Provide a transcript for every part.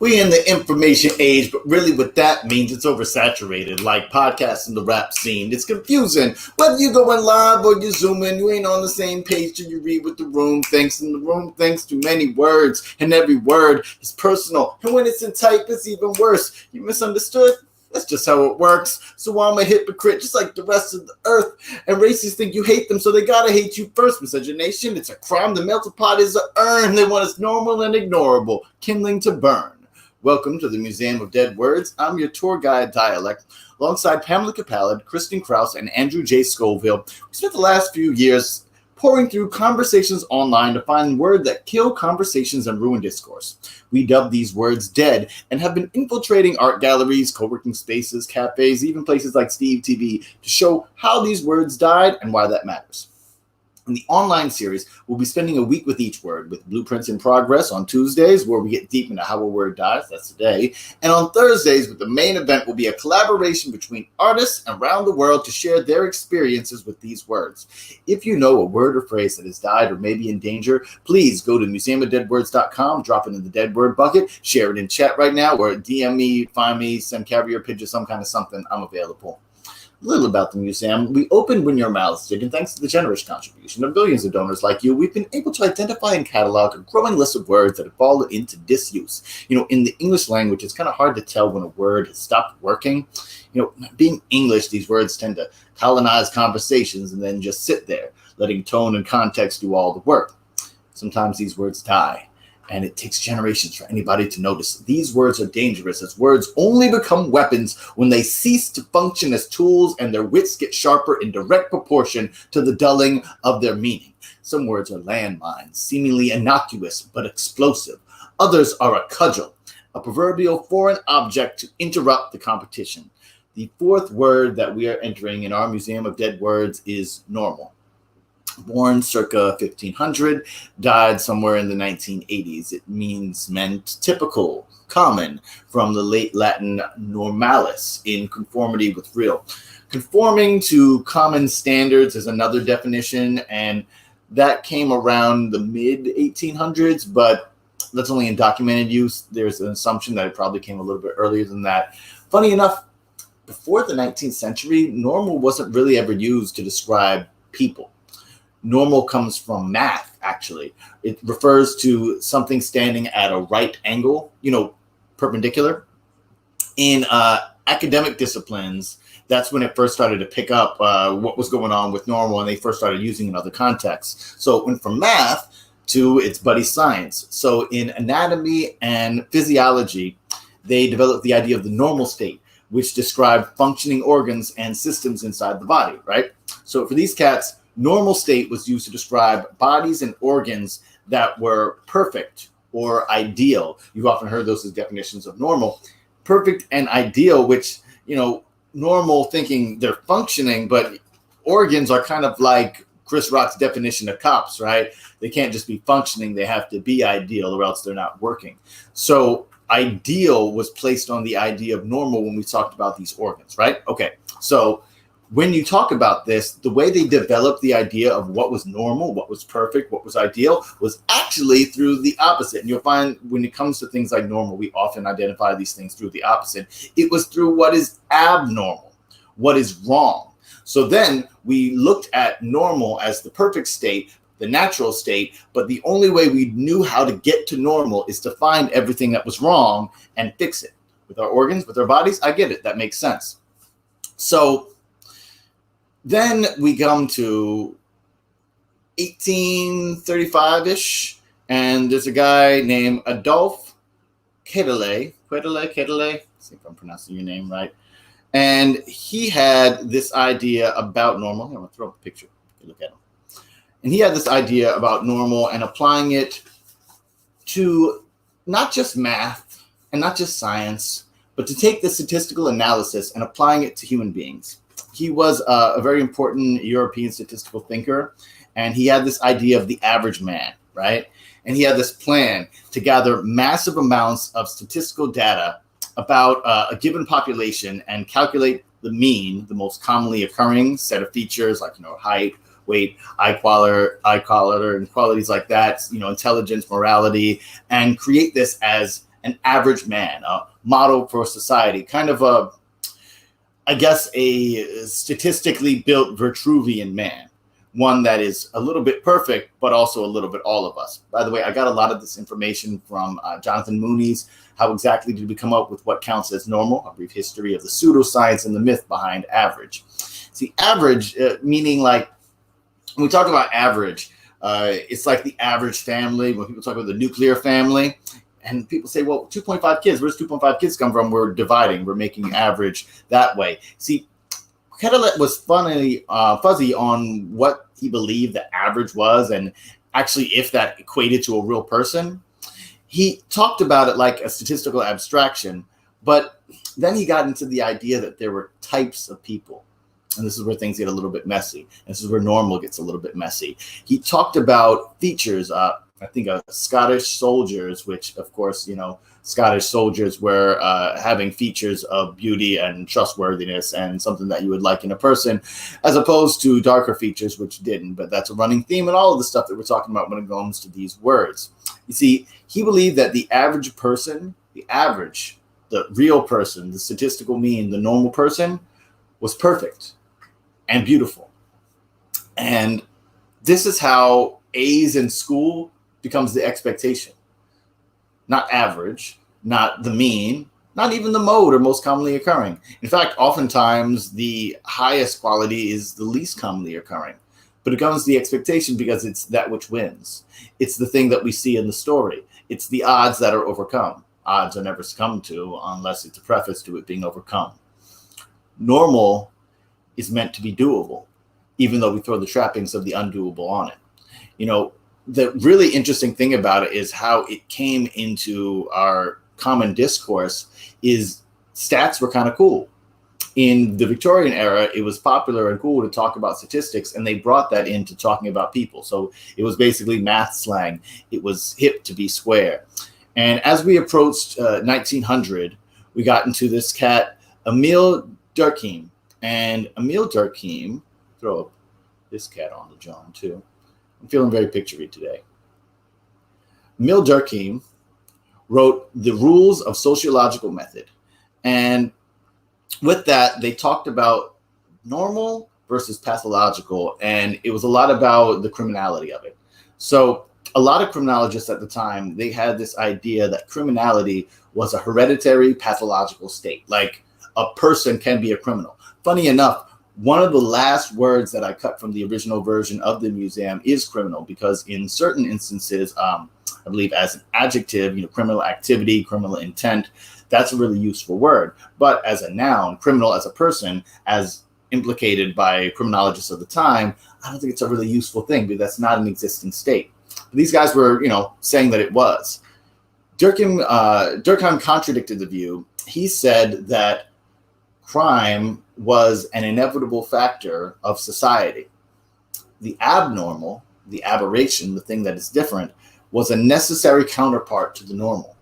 We in the information age, but really what that means, it's oversaturated, like podcasts in the rap scene. It's confusing. Whether you going live or you zooming, you ain't on the same page till you read what the room thinks, and the room thinks too many words, and every word is personal. And when it's in type, it's even worse. You misunderstood? That's just how it works. So I'm a hypocrite, just like the rest of the earth. And racists think you hate them, so they gotta hate you first. Miscegenation, it's a crime. The melting pot is an urn. They want us normal and ignorable, kindling to burn. Welcome to the Museum of Dead Words. I'm your tour guide, Dyalekt, alongside Pamela Capalad, Kristen Krause, and Andrew J. Scoville. We spent the last few years pouring through conversations online to find words that kill conversations and ruin discourse. We dub these words dead and have been infiltrating art galleries, co-working spaces, cafes, even places like Steve TV to show how these words died and why that matters. In the online series, we'll be spending a week with each word, with Blueprints in Progress on Tuesdays, where we get deep into how a word dies, that's today. And on Thursdays, with the main event, will be a collaboration between artists around the world to share their experiences with these words. If you know a word or phrase that has died or may be in danger, please go to museumofdeadwords.com, drop it in the dead word bucket, share it in chat right now, or DM me, find me, send carrier pigeon, some kind of something, I'm available. A little about the museum. We opened when your mouths did, and thanks to the generous contribution of billions of donors like you, we've been able to identify and catalog a growing list of words that have fallen into disuse. In the English language, it's kind of hard to tell when a word has stopped working. Being English, these words tend to colonize conversations and then just sit there, letting tone and context do all the work. Sometimes these words die, and it takes generations for anybody to notice. These words are dangerous, as words only become weapons when they cease to function as tools and their wits get sharper in direct proportion to the dulling of their meaning. Some words are landmines, seemingly innocuous but explosive. Others are a cudgel, a proverbial foreign object to interrupt the competition. The fourth word that we are entering in our Museum of Dead Words is normal. Born circa 1500, died somewhere in the 1980s. It meant typical, common, from the late Latin normalis, in conformity with real. Conforming to common standards is another definition, and that came around the mid-1800s, but that's only in documented use. There's an assumption that it probably came a little bit earlier than that. Funny enough, before the 19th century, normal wasn't really ever used to describe people. Normal comes from math, actually. It refers to something standing at a right angle, perpendicular. In academic disciplines, that's when it first started to pick up what was going on with normal, and they first started using it in other contexts. So it went from math to its buddy science. So in anatomy and physiology, they developed the idea of the normal state, which described functioning organs and systems inside the body, right? So for these cats, normal state was used to describe bodies and organs that were perfect or ideal. You've often heard those as definitions of normal. Perfect and ideal, which, normal thinking they're functioning, but organs are kind of like Chris Rock's definition of cops, right? They can't just be functioning, they have to be ideal or else they're not working. So ideal was placed on the idea of normal when we talked about these organs, right? Okay, so when you talk about this, the way they developed the idea of what was normal, what was perfect, what was ideal, was actually through the opposite. And you'll find when it comes to things like normal, we often identify these things through the opposite. It was through what is abnormal, what is wrong. So then we looked at normal as the perfect state, the natural state, but the only way we knew how to get to normal is to find everything that was wrong and fix it. With our organs, with our bodies, I get it. That makes sense. So then we come to 1835-ish, and there's a guy named Adolphe Quetelet. See if I'm pronouncing your name right. And he had this idea about normal. I'm going to throw up a picture. Look at him. And he had this idea about normal and applying it to not just math and not just science, but to take the statistical analysis and applying it to human beings. He was a very important European statistical thinker, and he had this idea of the average man, right? And he had this plan to gather massive amounts of statistical data about a given population and calculate the mean, the most commonly occurring set of features like, height, weight, eye color, and qualities like that, intelligence, morality, and create this as an average man, a model for society, kind of a statistically built Vitruvian man, one that is a little bit perfect, but also a little bit all of us. By the way, I got a lot of this information from Jonathan Mooney's How Exactly Did We Come Up with What Counts as Normal? A Brief History of the Pseudoscience and the Myth Behind Average. See, average, meaning like, when we talk about average, it's like the average family. When people talk about the nuclear family, and people say, well, 2.5 kids, where's 2.5 kids come from? We're dividing, we're making average that way. See, Ketelet was fuzzy on what he believed the average was, and actually if that equated to a real person. He talked about it like a statistical abstraction, but then he got into the idea that there were types of people. And this is where things get a little bit messy. This is where normal gets a little bit messy. He talked about features, I think Scottish soldiers, which of course, Scottish soldiers were having features of beauty and trustworthiness and something that you would like in a person, as opposed to darker features, which didn't. But that's a running theme in all of the stuff that we're talking about when it comes to these words. You see, he believed that the average person, the real person, the statistical mean, the normal person was perfect and beautiful. And this is how A's in school becomes the expectation. Not average, not the mean, not even the mode or most commonly occurring. In fact, oftentimes the highest quality is the least commonly occurring. But it becomes the expectation because it's that which wins. It's the thing that we see in the story. It's the odds that are overcome. Odds are never succumbed to unless it's a preface to it being overcome. Normal is meant to be doable, even though we throw the trappings of the undoable on it. The really interesting thing about it is how it came into our common discourse is stats were kind of cool. In the Victorian era, it was popular and cool to talk about statistics, and they brought that into talking about people. So it was basically math slang. It was hip to be square. And as we approached 1900, we got into this cat, Emile Durkheim. And Emile Durkheim, throw up this cat on the John too. I'm feeling very picture-y today. Emile Durkheim wrote The Rules of Sociological Method. And with that, they talked about normal versus pathological, and it was a lot about the criminality of it. So a lot of criminologists at the time, they had this idea that criminality was a hereditary pathological state, like a person can be a criminal. Funny enough, one of the last words that I cut from the original version of the museum is criminal, because in certain instances, I believe as an adjective, criminal activity, criminal intent, that's a really useful word. But as a noun, criminal as a person, as implicated by criminologists of the time, I don't think it's a really useful thing, because that's not an existing state. But these guys were, saying that it was. Durkheim contradicted the view. He said that crime was an inevitable factor of society. The abnormal, the aberration, the thing that is different, was a necessary counterpart to the normal.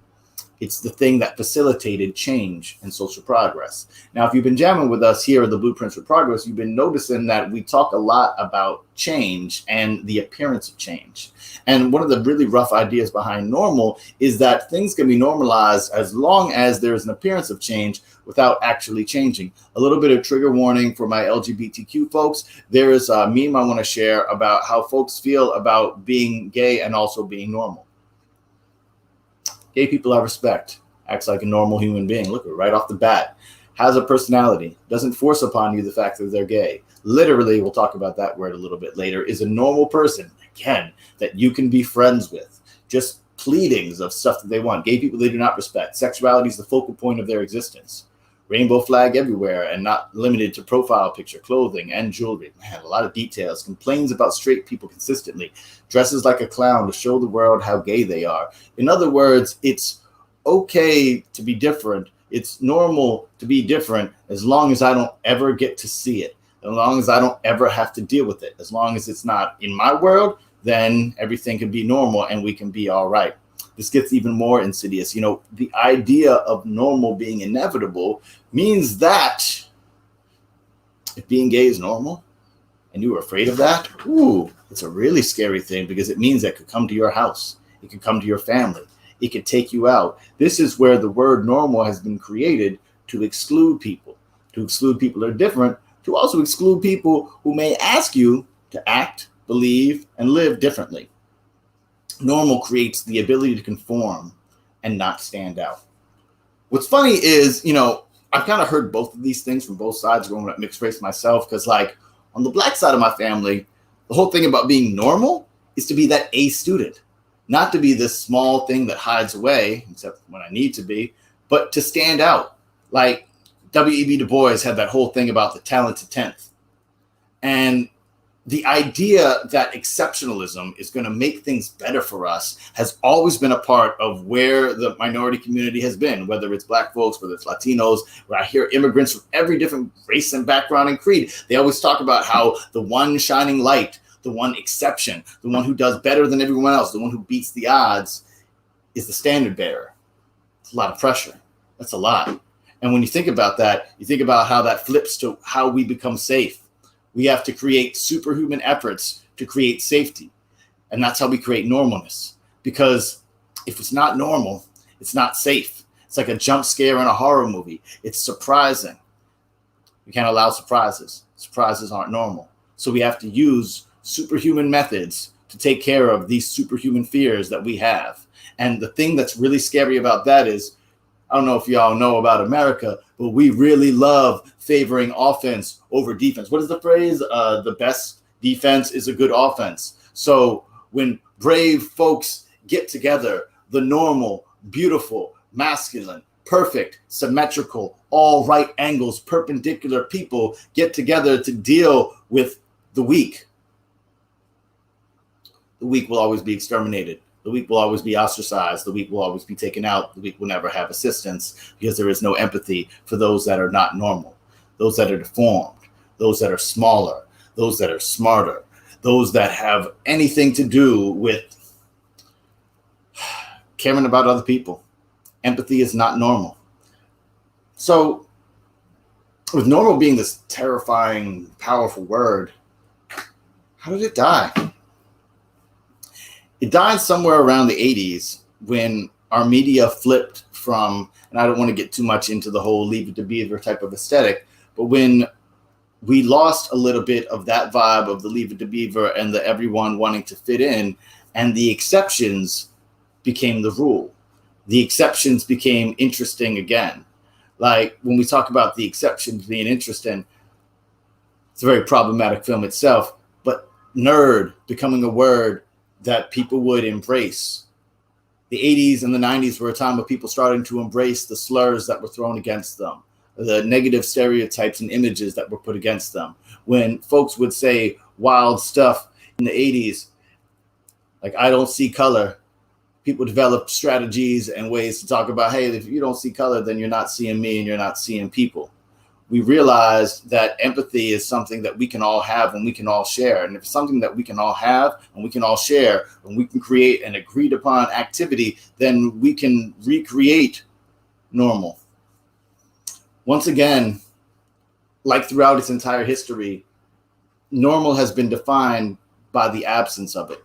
It's the thing that facilitated change and social progress. Now, if you've been jamming with us here at the Blueprints for Progress, you've been noticing that we talk a lot about change and the appearance of change. And one of the really rough ideas behind normal is that things can be normalized as long as there is an appearance of change without actually changing. A little bit of trigger warning for my LGBTQ folks. There is a meme I want to share about how folks feel about being gay and also being normal. Gay people I respect. Acts like a normal human being. Look, right off the bat. Has a personality. Doesn't force upon you the fact that they're gay. Literally, we'll talk about that word a little bit later, is a normal person, again, that you can be friends with. Just pleadings of stuff that they want. Gay people they do not respect. Sexuality is the focal point of their existence. Rainbow flag everywhere and not limited to profile picture, clothing, and jewelry. Man, a lot of details. Complains about straight people consistently. Dresses like a clown to show the world how gay they are. In other words, it's okay to be different. It's normal to be different as long as I don't ever get to see it. As long as I don't ever have to deal with it. As long as it's not in my world, then everything can be normal and we can be all right. This gets even more insidious. The idea of normal being inevitable means that if being gay is normal and you were afraid of that, it's a really scary thing, because it means that it could come to your house. It could come to your family. it could take you out. This is where the word normal has been created to exclude people that are different, to also exclude people who may ask you to act, believe, and live differently. Normal creates the ability to conform and not stand out. What's funny is, I've kind of heard both of these things from both sides growing up mixed race myself, because like on the black side of my family, the whole thing about being normal is to be that A student, not to be this small thing that hides away, except when I need to be, but to stand out. Like W.E.B. Du Bois had that whole thing about the talented 10th. And the idea that exceptionalism is going to make things better for us has always been a part of where the minority community has been, whether it's black folks, whether it's Latinos, where I hear immigrants from every different race and background and creed. They always talk about how the one shining light, the one exception, the one who does better than everyone else, the one who beats the odds is the standard bearer. It's a lot of pressure. That's a lot. And when you think about that, you think about how that flips to how we become safe. We have to create superhuman efforts to create safety. And that's how we create normalness. Because if it's not normal, it's not safe. It's like a jump scare in a horror movie. It's surprising. We can't allow surprises. Surprises aren't normal. So we have to use superhuman methods to take care of these superhuman fears that we have. And the thing that's really scary about that is, I don't know if y'all know about America, but we really love favoring offense over defense. What is the phrase? The best defense is a good offense. So when brave folks get together, the normal, beautiful, masculine, perfect, symmetrical, all right angles, perpendicular people get together to deal with the weak will always be exterminated. The weak will always be ostracized. The weak will always be taken out. The weak will never have assistance because there is no empathy for those that are not normal, those that are deformed, those that are smaller, those that are smarter, those that have anything to do with caring about other people. Empathy is not normal. So with normal being this terrifying, powerful word, how did it die? It died somewhere around the 80s when our media flipped from, and I don't want to get too much into the whole Leave It to Beaver type of aesthetic, but when we lost a little bit of that vibe of the Leave It to Beaver and the everyone wanting to fit in, and the exceptions became the rule. The exceptions became interesting again. Like when we talk about the exceptions being interesting, it's a very problematic film itself, but nerd becoming a word that people would embrace. The 80s and the 90s were a time of people starting to embrace the slurs that were thrown against them, the negative stereotypes and images that were put against them. When folks would say wild stuff in the 80s, like, I don't see color, people developed strategies and ways to talk about, hey, if you don't see color, then you're not seeing me and you're not seeing people. We realized that empathy is something that we can all have and we can all share. And if it's something that we can all have and we can all share, and we can create an agreed upon activity, then we can recreate normal. Once again, like throughout its entire history, normal has been defined by the absence of it.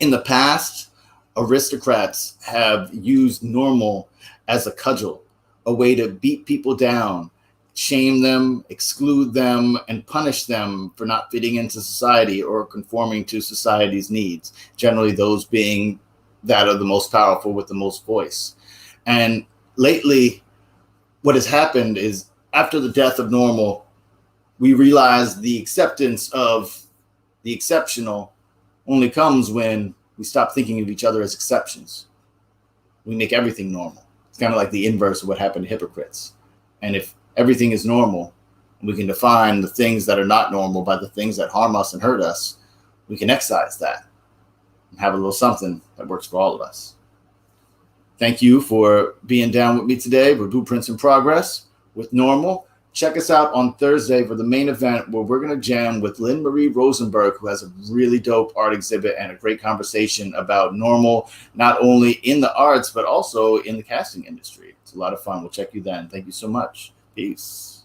In the past, aristocrats have used normal as a cudgel, a way to beat people down, shame them, exclude them, and punish them for not fitting into society or conforming to society's needs, generally those being that are the most powerful with the most voice. And lately, what has happened is after the death of normal, we realize the acceptance of the exceptional only comes when we stop thinking of each other as exceptions. We make everything normal. It's kind of like the inverse of what happened to hypocrites. And if everything is normal, and we can define the things that are not normal by the things that harm us and hurt us, we can excise that and have a little something that works for all of us. Thank you for being down with me today with Blueprints in Progress with Normal. Check us out on Thursday for the main event where we're going to jam with Lynn Marie Rosenberg, who has a really dope art exhibit and a great conversation about normal, not only in the arts, but also in the casting industry. It's a lot of fun. We'll check you then. Thank you so much. Peace.